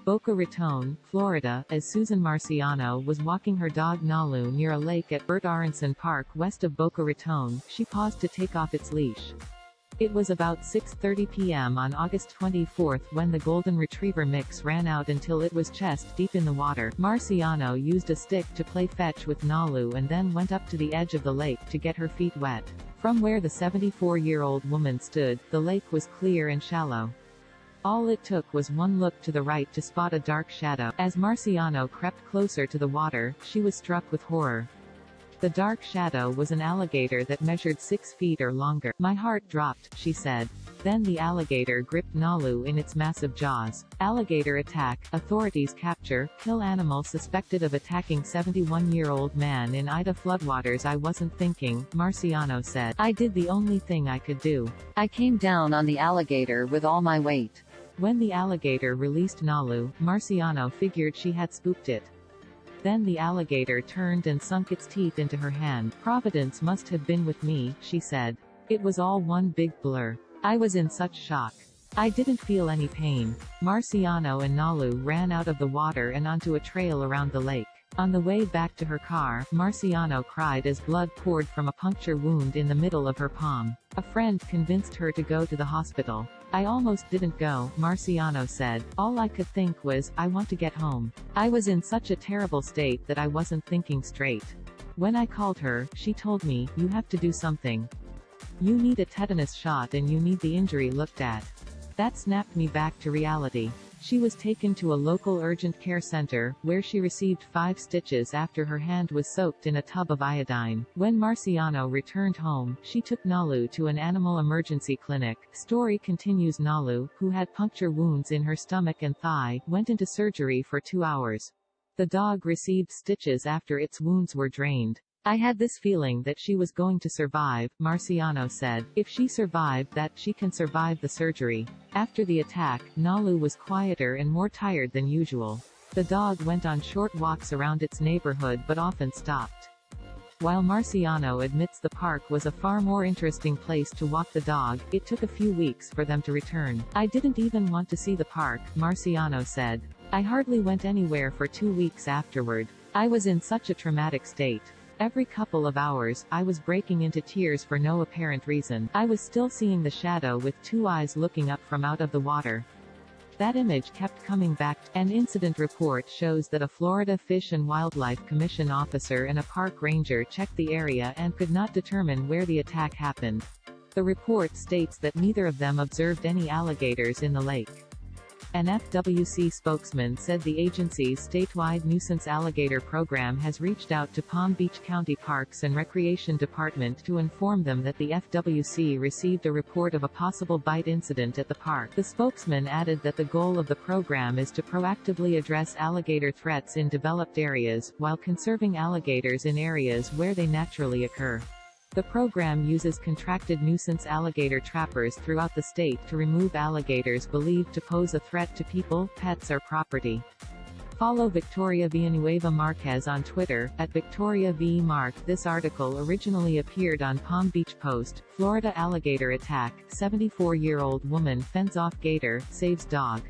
Boca Raton, Florida, as Susan Marciano was walking her dog Nalu near a lake at Bert Aronson Park west of Boca Raton, she paused to take off its leash. It was about 6:30 p.m. on August 24 when the Golden Retriever mix ran out until it was chest-deep in the water. Marciano used a stick to play fetch with Nalu and then went up to the edge of the lake to get her feet wet. From where the 74-year-old woman stood, the lake was clear and shallow. All it took was one look to the right to spot a dark shadow. As Marciano crept closer to the water, she was struck with horror. The dark shadow was an alligator that measured 6 feet or longer. "My heart dropped," she said. Then the alligator gripped Nalu in its massive jaws. Alligator attack. Authorities capture, kill animal suspected of attacking 71-year-old man in Ida floodwaters. "I wasn't thinking," Marciano said. "I did the only thing I could do. I came down on the alligator with all my weight." When the alligator released Nalu, Marciano figured she had spooked it. Then the alligator turned and sunk its teeth into her hand. "Providence must have been with me," she said. "It was all one big blur. I was in such shock. I didn't feel any pain." Marciano and Nalu ran out of the water and onto a trail around the lake. On the way back to her car, Marciano cried as blood poured from a puncture wound in the middle of her palm. A friend convinced her to go to the hospital. "I almost didn't go," Marciano said. "All I could think was, I want to get home. I was in such a terrible state that I wasn't thinking straight. When I called her, she told me, you have to do something. You need a tetanus shot and you need the injury looked at." That snapped me back to reality. She was taken to a local urgent care center, where she received 5 stitches after her hand was soaked in a tub of iodine. When Marciano returned home, she took Nalu to an animal emergency clinic. Story continues. Nalu, who had puncture wounds in her stomach and thigh, went into surgery for 2 hours. The dog received stitches after its wounds were drained. "I had this feeling that she was going to survive," Marciano said. "If she survived that, she can survive the surgery." After the attack, Nalu was quieter and more tired than usual. The dog went on short walks around its neighborhood but often stopped. While Marciano admits the park was a far more interesting place to walk the dog, it took a few weeks for them to return. "I didn't even want to see the park," Marciano said. "I hardly went anywhere for 2 weeks afterward. I was in such a traumatic state. Every couple of hours, I was breaking into tears for no apparent reason. I was still seeing the shadow with 2 eyes looking up from out of the water." That image kept coming back. An incident report shows that a Florida Fish and Wildlife Commission officer and a park ranger checked the area and could not determine where the attack happened. The report states that neither of them observed any alligators in the lake. An FWC spokesman said the agency's statewide nuisance alligator program has reached out to Palm Beach County Parks and Recreation Department to inform them that the FWC received a report of a possible bite incident at the park. The spokesman added that the goal of the program is to proactively address alligator threats in developed areas, while conserving alligators in areas where they naturally occur. The program uses contracted nuisance alligator trappers throughout the state to remove alligators believed to pose a threat to people, pets or property. Follow Victoria Villanueva Marquez on Twitter, @VictoriaVMark. This article originally appeared on Palm Beach Post. Florida alligator attack, 74-year-old woman fends off gator, saves dog.